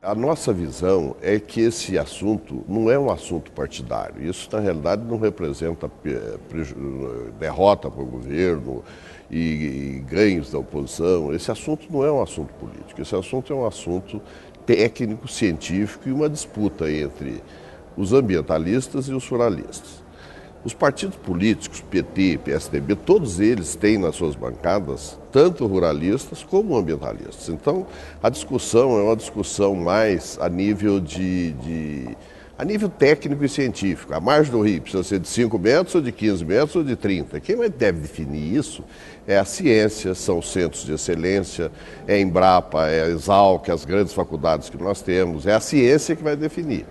A nossa visão é que esse assunto não é um assunto partidário. Isso, na realidade, não representa derrota para o governo e ganhos da oposição. Esse assunto não é um assunto político. Esse assunto é um assunto técnico, científico e uma disputa entre os ambientalistas e os ruralistas. Os partidos políticos, PT, PSDB, todos eles têm nas suas bancadas tanto ruralistas como ambientalistas. Então, a discussão é uma discussão mais a nível a nível técnico e científico. A margem do rio precisa ser de 5 metros, ou de 15 metros, ou de 30. Quem deve definir isso é a ciência, são os centros de excelência, é a Embrapa, é a Exalc, as grandes faculdades que nós temos, é a ciência que vai definir.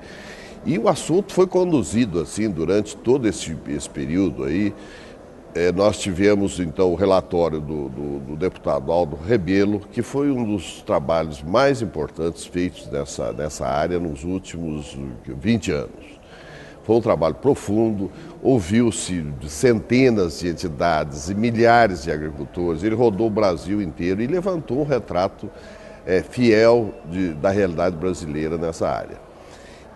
E o assunto foi conduzido assim durante todo esse período aí. Nós tivemos então o relatório do deputado Aldo Rebelo, que foi um dos trabalhos mais importantes feitos nessa área nos últimos 20 anos. Foi um trabalho profundo, ouviu-se centenas de entidades e milhares de agricultores. Ele rodou o Brasil inteiro e levantou um retrato fiel da realidade brasileira nessa área.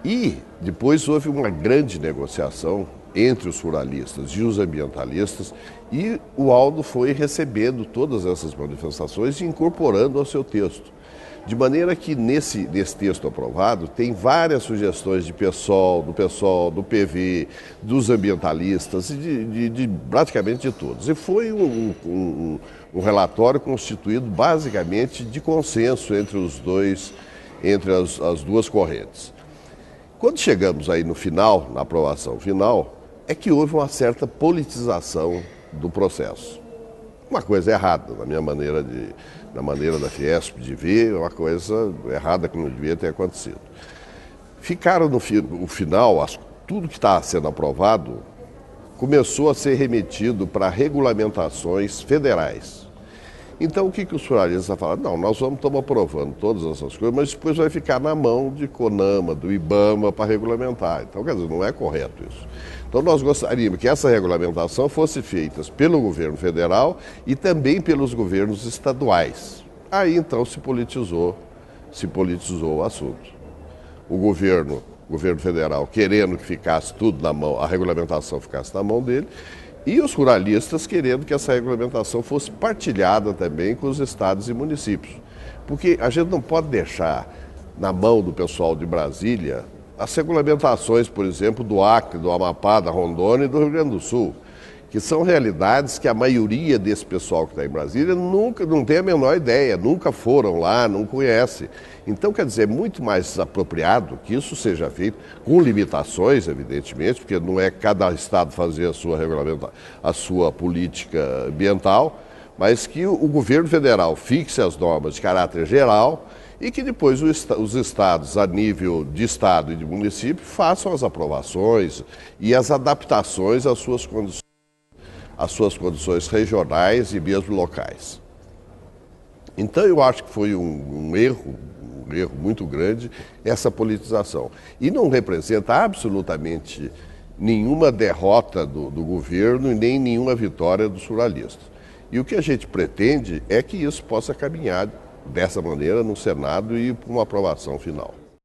E depois houve uma grande negociação entre os ruralistas e os ambientalistas e o Aldo foi recebendo todas essas manifestações e incorporando ao seu texto. De maneira que nesse texto aprovado tem várias sugestões do PSOL, do PV, dos ambientalistas e de praticamente de todos. E foi um relatório constituído basicamente de consenso entre as duas correntes. Quando chegamos aí no final, na aprovação final, é que houve uma certa politização do processo. Uma coisa errada, na maneira da Fiesp de ver, uma coisa errada que não devia ter acontecido. Ficaram no final, tudo que está sendo aprovado começou a ser remetido para regulamentações federais. Então, o que os ruralistas falaram? Não, nós estamos aprovando todas essas coisas, mas depois vai ficar na mão de CONAMA, do IBAMA, para regulamentar. Então, quer dizer, não é correto isso. Então, nós gostaríamos que essa regulamentação fosse feita pelo governo federal e também pelos governos estaduais. Aí, então, se politizou o assunto. O governo federal querendo que ficasse tudo na mão, a regulamentação ficasse na mão dele, e os ruralistas querendo que essa regulamentação fosse partilhada também com os estados e municípios. Porque a gente não pode deixar na mão do pessoal de Brasília as regulamentações, por exemplo, do Acre, do Amapá, da Rondônia e do Rio Grande do Sul, que são realidades que a maioria desse pessoal que está em Brasília não tem a menor ideia, nunca foram lá, não conhece. Então, quer dizer, é muito mais apropriado que isso seja feito com limitações, evidentemente, porque não é cada estado fazer a sua política ambiental, mas que o governo federal fixe as normas de caráter geral e que depois os estados, a nível de estado e de município, façam as aprovações e as adaptações às suas condições regionais e mesmo locais. Então eu acho que foi um erro muito grande essa politização. E não representa absolutamente nenhuma derrota do governo e nem nenhuma vitória dos ruralistas. E o que a gente pretende é que isso possa caminhar dessa maneira no Senado e para uma aprovação final.